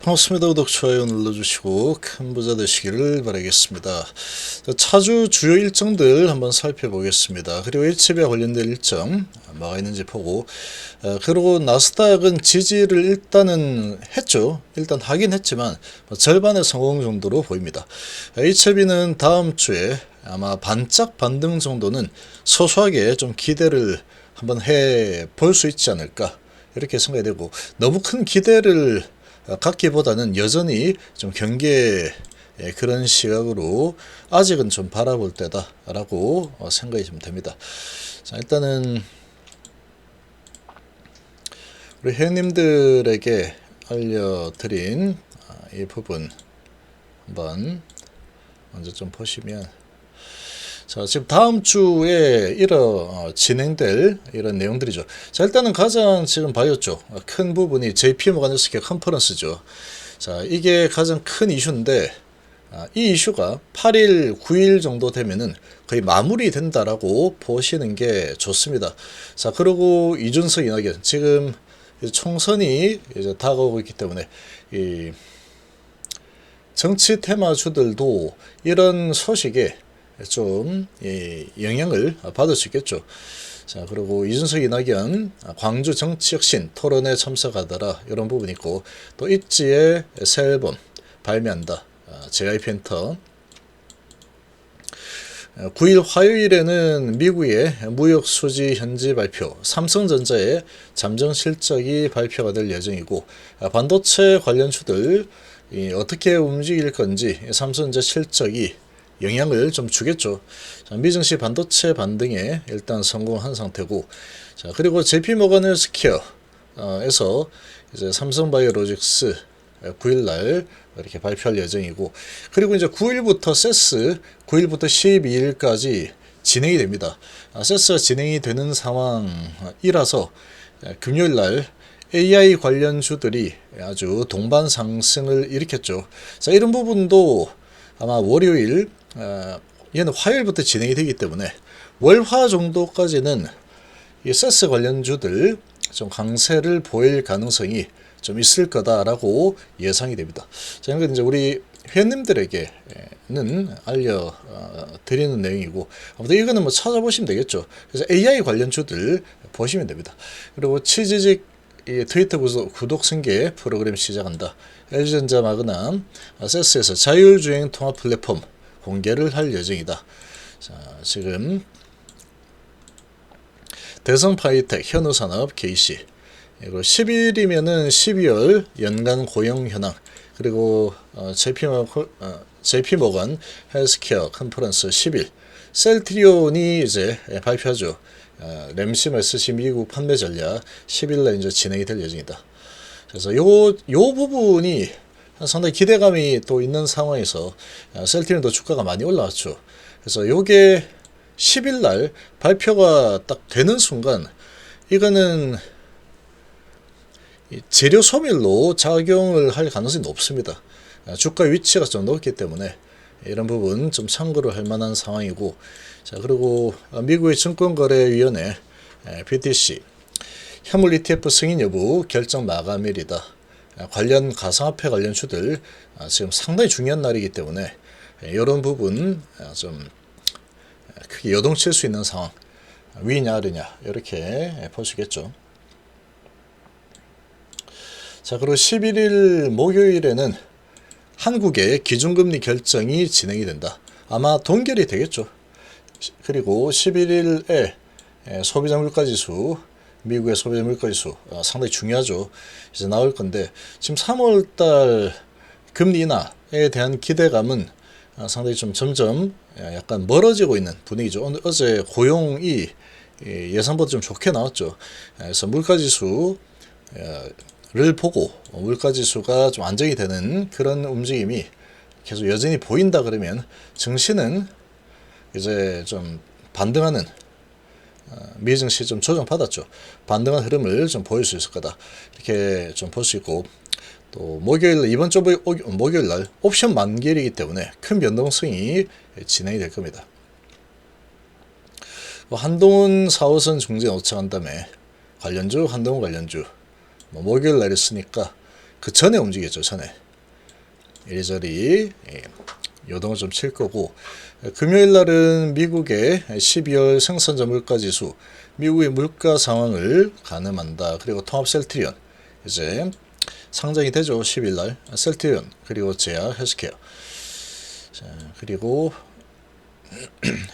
반갑습니다. 구독, 좋아요 눌러주시고 큰 부자 되시기를 바라겠습니다. 차주 주요 일정들 한번 살펴보겠습니다. 그리고 일체비와 관련된 일정 뭐가 있는지 보고, 그리고 나스닥은 지지를 일단은 했죠. 일단 하긴 했지만 절반의 성공 정도로 보입니다. 일체비는 다음 주에 아마 반짝 반등 정도는 소소하게 좀 기대를 한번 해 볼 수 있지 않을까 이렇게 생각이 되고, 너무 큰 기대를 갖기보다는 여전히 좀 경계의 그런 시각으로 아직은 좀 바라볼 때다라고 생각이 좀 됩니다. 자, 일단은 우리 회원님들에게 알려드린 이 부분 한번 먼저 좀 보시면, 자, 지금 다음 주에 진행될 이런 내용들이죠. 자, 일단은 가장 지금 봐였죠. 큰 부분이 JP모간 헬스케어 컨퍼런스죠. 자, 이게 가장 큰 이슈인데, 이 이슈가 8일, 9일 정도 되면은 거의 마무리 된다라고 보시는 게 좋습니다. 자, 그리고 이준석, 이낙연, 지금 총선이 이제 다가오고 있기 때문에 이 정치 테마주들도 이런 소식에 좀 영향을 받을 수 있겠죠. 자, 그리고 이준석, 이낙연 광주 정치혁신 토론에 참석하더라 이런 부분이 있고, 또 있지의 새 앨범 발매한다, JYP 엔터. 9일 화요일에는 미국의 무역 수지 현지 발표, 삼성전자의 잠정 실적이 발표가 될 예정이고, 반도체 관련주들 어떻게 움직일 건지 삼성전자 실적이 영향을 좀 주겠죠. 자, 미증시 반도체 반등에 일단 성공한 상태고, 자, 그리고 JP모건 헬스케어에서 이제 삼성바이오로직스 9일날 이렇게 발표할 예정이고, 그리고 이제 9일부터 세스 9일부터 12일까지 진행이 됩니다. 세스가 진행이 되는 상황이라서 금요일날 AI 관련주들이 아주 동반 상승을 일으켰죠. 자, 이런 부분도 아마 월요일, 얘는 화요일부터 진행이 되기 때문에 월화 정도까지는 이 세스 관련주들 좀 강세를 보일 가능성이 좀 있을 거다라고 예상이 됩니다. 자, 이건 이제 우리 회원님들에게는 알려드리는 내용이고, 아무튼 이거는 뭐 찾아보시면 되겠죠. 그래서 AI 관련주들 보시면 됩니다. 그리고 치지직 트위터 구독 승계 프로그램 시작한다. LG전자 마그남 세스에서 자율주행 통합 플랫폼 공개를 할 예정이다. 자, 지금 대성파이텍, 현우산업, KC, 그리고 10일이면은 12월 연간 고용 현황, 그리고 JP모건 헬스케어 컨퍼런스 10일, 셀트리온이 이제 발표하죠. 램심 SC 미국 판매 전략 10일날 이제 진행이 될 예정이다. 그래서 요 부분이 상당히 기대감이 또 있는 상황에서 셀트리온도 주가가 많이 올라왔죠. 그래서 요게 10일날 발표가 딱 되는 순간 이거는 재료 소멸로 작용을 할 가능성이 높습니다. 주가 위치가 좀 높기 때문에 이런 부분 좀 참고를 할 만한 상황이고, 자, 그리고 미국의 증권거래위원회 BTC 현물 ETF 승인 여부 결정 마감일이다. 관련 가상화폐 관련주들 지금 상당히 중요한 날이기 때문에 이런 부분 좀 크게 요동칠 수 있는 상황, 위냐 아래냐 이렇게 보시겠죠. 자, 그리고 11일 목요일에는 한국의 기준금리 결정이 진행이 된다. 아마 동결이 되겠죠. 그리고 11일에 소비자 물가지수, 미국의 소비자 물가지수 상당히 중요하죠. 이제 나올 건데, 지금 3월달 금리 인하에 대한 기대감은 상당히 좀 점점 약간 멀어지고 있는 분위기죠. 어제 고용이 예상보다 좀 좋게 나왔죠. 그래서 물가지수 를 보고 물가지수가 좀 안정이 되는 그런 움직임이 계속 여전히 보인다 그러면 증시는 이제 좀 반등하는, 미증시 좀 조정받았죠. 반등한 흐름을 좀 보일 수 있을 거다 이렇게 좀 볼 수 있고, 또 이번 주 목요일날 옵션 만기일이기 때문에 큰 변동성이 진행이 될 겁니다. 한동훈 4호선 중진 오차한 다음에 관련주, 한동훈 관련주 목요일 날 있으니까 그 전에 움직였죠. 전에 이리저리 요동을 좀 칠 거고, 금요일 날은 미국의 12월 생산자 물가지수, 미국의 물가 상황을 가늠한다. 그리고 통합 셀트리온 이제 상장이 되죠. 10일 날 셀트리온, 그리고 제약, 헬스케어. 자, 그리고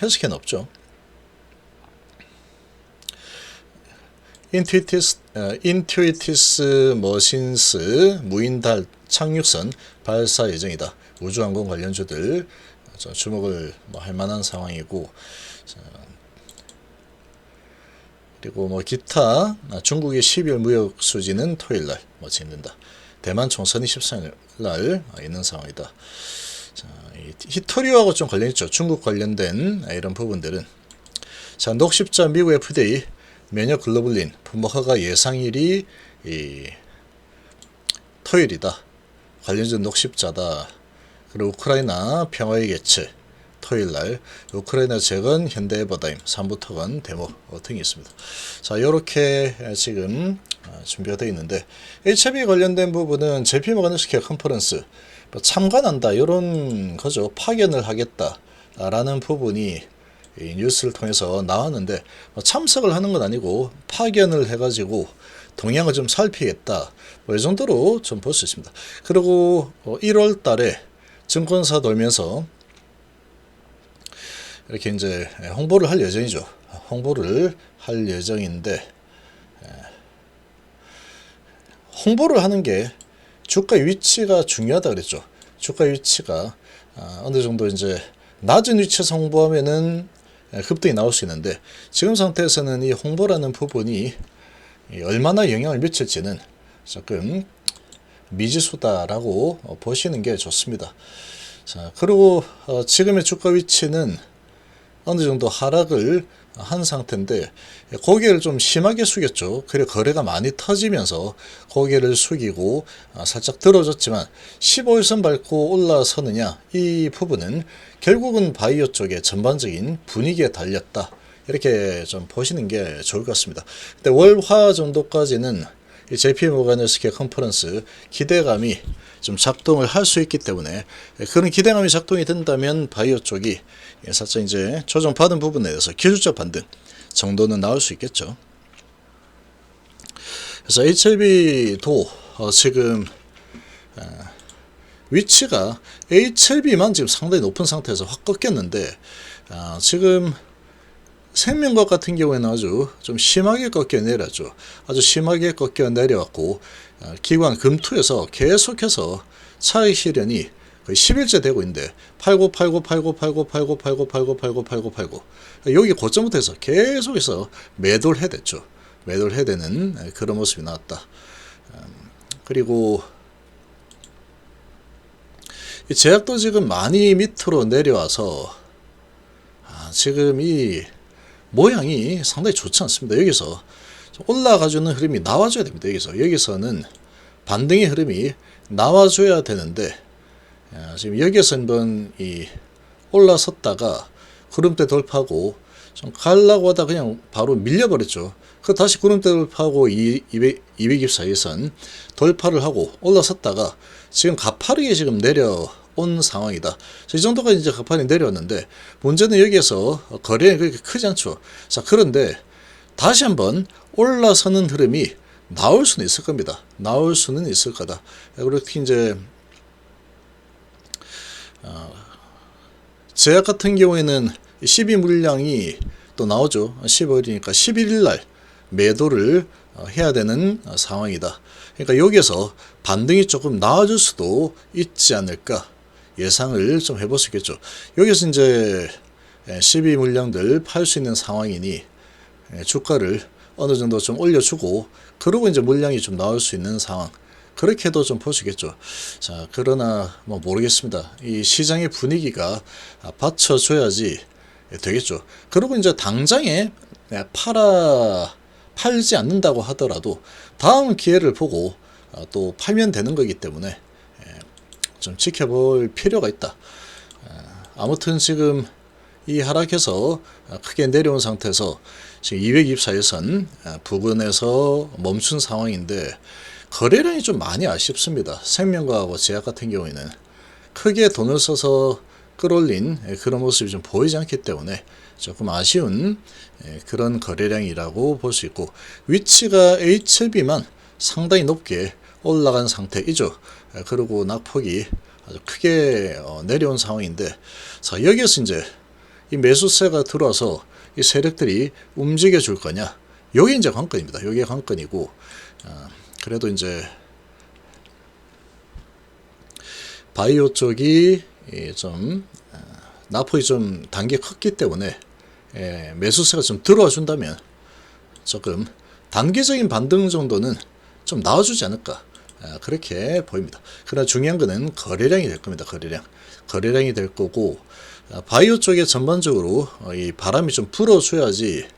헬스케어는 없죠. 인투이티스 머신스 무인달 착륙선 발사 예정이다. 우주항공 관련주들 주목을 할 만한 상황이고, 그리고 기타 중국의 12월 무역 수지는 토요일 날 진행된다. 대만 총선이 13일 날 있는 상황이다. 자, 히토리오하고 좀 관련있죠. 중국 관련된 이런 부분들은. 자, 녹십자 미국 FDA 면역 글로불린 분모허가 예상일이 토요일이다. 관련주 녹십자다. 그리고 우크라이나 평화의 개최 토요일날, 우크라이나 재건 현대에버다임 3부 특원 데모 등이 있습니다. 자, 요렇게 지금 준비가 되어 있는데, HIV 관련된 부분은 JP 모간 헬스케어 컨퍼런스 참관한다 이런 거죠. 파견을 하겠다 라는 부분이 이 뉴스를 통해서 나왔는데, 참석을 하는 건 아니고 파견을 해가지고 동향을 좀 살피겠다, 이 정도로 좀 볼 수 있습니다. 그리고 1월 달에 증권사 돌면서 이렇게 이제 홍보를 할 예정이죠. 홍보를 할 예정인데, 홍보를 하는 게 주가 위치가 중요하다 그랬죠. 주가 위치가 어느 정도 이제 낮은 위치에서 홍보하면은 급등이 나올 수 있는데, 지금 상태에서는 이 홍보라는 부분이 얼마나 영향을 미칠지는 조금 미지수다라고 보시는 게 좋습니다. 자, 그리고 지금의 주가 위치는 어느 정도 하락을 한 상태인데, 고개를 좀 심하게 숙였죠. 그리고 거래가 많이 터지면서 고개를 숙이고 살짝 들어졌지만 15일선 밟고 올라서느냐, 이 부분은 결국은 바이오 쪽의 전반적인 분위기에 달렸다, 이렇게 좀 보시는 게 좋을 것 같습니다. 근데 월화 정도까지는 이 JP 모간 헬스케어 컨퍼런스 기대감이 좀 작동을 할 수 있기 때문에, 그런 기대감이 작동이 된다면 바이오 쪽이 살짝 이제 조정받은 부분에 대해서 기술적 반등 정도는 나올 수 있겠죠. 그래서 HLB도 지금 위치가 HLB만 지금 상당히 높은 상태에서 확 꺾였는데, 지금 생명과학 같은 경우에는 아주 좀 심하게 꺾여 내렸죠. 아주 심하게 꺾여 내려왔고, 기관 금투에서 계속해서 차익 실현이 거의 10일째 되고 있는데, 팔고 여기 고점부터 해서 계속해서 매도를 해댔죠. 매도를 해대는 그런 모습이 나왔다. 그리고 이 제약도 지금 많이 밑으로 내려와서 지금 이 모양이 상당히 좋지 않습니다. 여기서 올라가주는 흐름이 나와줘야 됩니다. 여기서는 반등의 흐름이 나와줘야 되는데, 지금 여기서 한번 올라섰다가 구름대 돌파하고 좀 가려고 하다 그냥 바로 밀려버렸죠. 그 다시 구름대 돌파하고 224일선 돌파를 하고 올라섰다가 지금 가파르게 지금 내려온 상황이다. 이 정도까지 이제 가파르게 내려왔는데, 문제는 여기에서 거래량이 그렇게 크지 않죠. 자, 그런데 다시 한번 올라서는 흐름이 나올 수는 있을 겁니다. 나올 수는 있을 거다. 그렇게 이제 제약 같은 경우에는 12 물량이 또 나오죠. 15일이니까 11일 날 매도를 해야 되는 상황이다. 그러니까 여기에서 반등이 조금 나아질 수도 있지 않을까 예상을 좀 해볼 수 있겠죠. 여기서 이제 12 물량들 팔 수 있는 상황이니 주가를 어느 정도 좀 올려주고, 그리고 이제 물량이 좀 나올 수 있는 상황, 그렇게도 좀 볼 수 있겠죠. 자, 그러나 모르겠습니다. 이 시장의 분위기가 받쳐줘야지 되겠죠. 그리고 이제 당장에 팔지 않는다고 하더라도 다음 기회를 보고 또 팔면 되는 거기 때문에 좀 지켜볼 필요가 있다. 아무튼 지금 이 하락해서 크게 내려온 상태에서 지금 224일선 부근에서 멈춘 상황인데, 거래량이 좀 많이 아쉽습니다. 생명과학하고 제약 같은 경우에는 크게 돈을 써서 끌어올린 그런 모습이 좀 보이지 않기 때문에 조금 아쉬운 그런 거래량이라고 볼 수 있고, 위치가 HLB만 상당히 높게 올라간 상태이죠. 그리고 낙폭이 아주 크게 내려온 상황인데, 자, 여기에서 이제 이 매수세가 들어와서 이 세력들이 움직여 줄 거냐, 요게 이제 관건입니다. 요게 관건이고, 그래도 이제 바이오 쪽이 좀 낙폭이 좀 단계 컸기 때문에 매수세가 좀 들어와 준다면 조금 단기적인 반등 정도는 좀 나와주지 않을까, 그렇게 보입니다. 그러나 중요한 거는 거래량이 될 겁니다. 거래량이 될 거고, 바이오 쪽에 전반적으로 이 바람이 좀 불어줘야지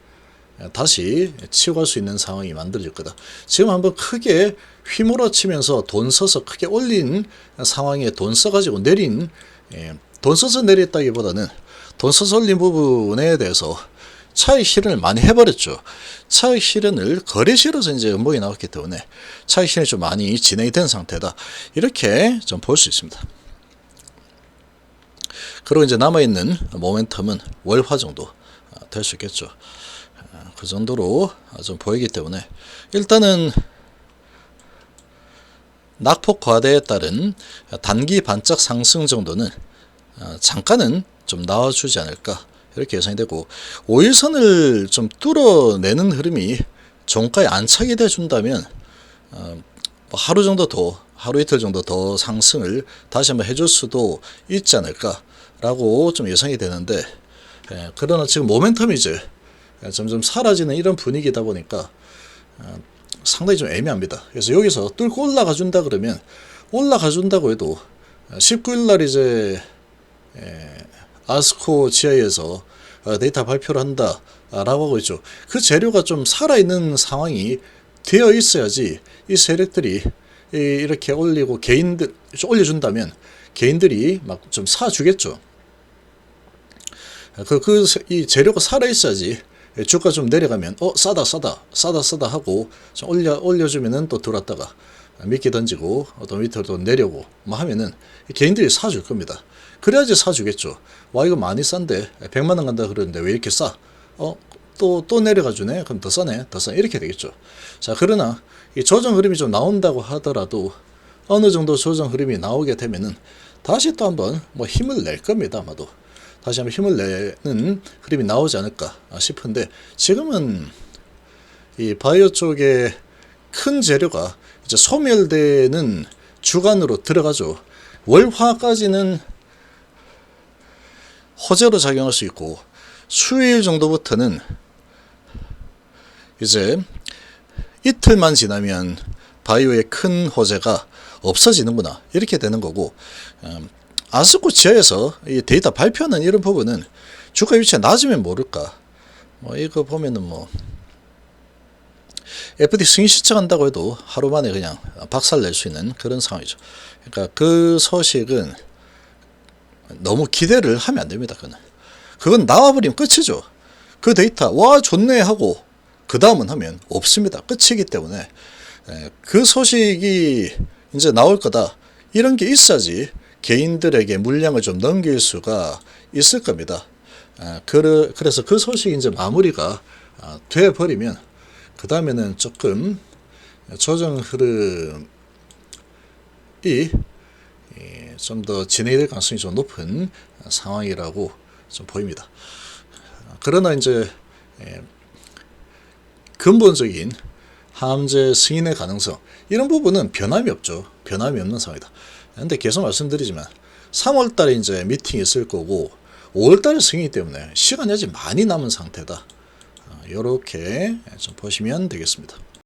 다시 치고 갈 수 있는 상황이 만들어질 거다. 지금 한번 크게 휘몰아치면서 돈 써서 크게 올린 상황에 돈 써가지고 내린, 돈 써서 내렸다기보다는 돈 써서 올린 부분에 대해서 차익 실현을 많이 해버렸죠. 차익 실현을 거래 실어서 이제 음봉이 나왔기 때문에 차익 실현이 좀 많이 진행이 된 상태다, 이렇게 좀 볼 수 있습니다. 그리고 이제 남아있는 모멘텀은 월화 정도 될 수 있겠죠. 그 정도로 좀 보이기 때문에 일단은 낙폭 과대에 따른 단기 반짝 상승 정도는 잠깐은 좀 나와주지 않을까, 이렇게 예상이 되고, 5일선을 좀 뚫어내는 흐름이 종가에 안착이 돼 준다면 하루 정도 더, 하루 이틀 정도 더 상승을 다시 한번 해줄 수도 있지 않을까 라고 좀 예상이 되는데, 그러나 지금 모멘텀이 이제 점점 사라지는 이런 분위기다 보니까 상당히 좀 애매합니다. 그래서 여기서 뚫고 올라가 준다 그러면, 올라가 준다고 해도 19일날 이제 아스코 지하에서 데이터 발표를 한다 라고 하고 있죠. 그 재료가 좀 살아있는 상황이 되어 있어야지 이 세력들이 이렇게 올리고, 개인들 올려준다면 개인들이 막 좀 사주겠죠. 이 재료가 살아있어야지 주가 좀 내려가면 싸다 하고 좀 올려주면은 또 들어왔다가 미끼 던지고 또 밑으로 또 내려고 뭐 하면은 개인들이 사줄 겁니다. 그래야지 사주겠죠. 와, 이거 많이 싼데 100만원 간다 그러는데 왜 이렇게 싸? 또 내려가 주네? 그럼 더 싸네? 이렇게 되겠죠. 자, 그러나 이 조정 흐름이 좀 나온다고 하더라도 어느 정도 조정 흐름이 나오게 되면은 다시 또 한번 뭐 힘을 낼 겁니다. 아마도 다시 한번 힘을 내는 흐름이 나오지 않을까 싶은데, 지금은 이 바이오 쪽에 큰 재료가 이제 소멸되는 주간으로 들어가죠. 월화까지는 호재로 작용할 수 있고, 수요일 정도부터는 이제 이틀만 지나면 바이오의 큰 호재가 없어지는구나, 이렇게 되는 거고, 아스코 지하에서 이 데이터 발표하는 이런 부분은 주가 위치가 낮으면 모를까, 뭐 이거 보면은 뭐 FD 승인 시청한다고 해도 하루 만에 그냥 박살 낼 수 있는 그런 상황이죠. 그러니까 그 소식은 너무 기대를 하면 안 됩니다. 그건 나와버리면 끝이죠. 그 데이터 와 좋네 하고 그 다음은 하면 없습니다. 끝이기 때문에 그 소식이 이제 나올 거다, 이런 게 있어야지 개인들에게 물량을 좀 넘길 수가 있을 겁니다. 그래서 그 소식이 이제 마무리가 돼 버리면 그 다음에는 조금 조정 흐름이 좀 더 진행이 될 가능성이 좀 높은 상황이라고 좀 보입니다. 그러나 이제 근본적인 함재 승인의 가능성, 이런 부분은 변함이 없죠. 변함이 없는 상황이다. 근데 계속 말씀드리지만 3월 달에 이제 미팅이 있을 거고 5월 달에 승인이기 때문에 시간이 아직 많이 남은 상태다. 이렇게 좀 보시면 되겠습니다.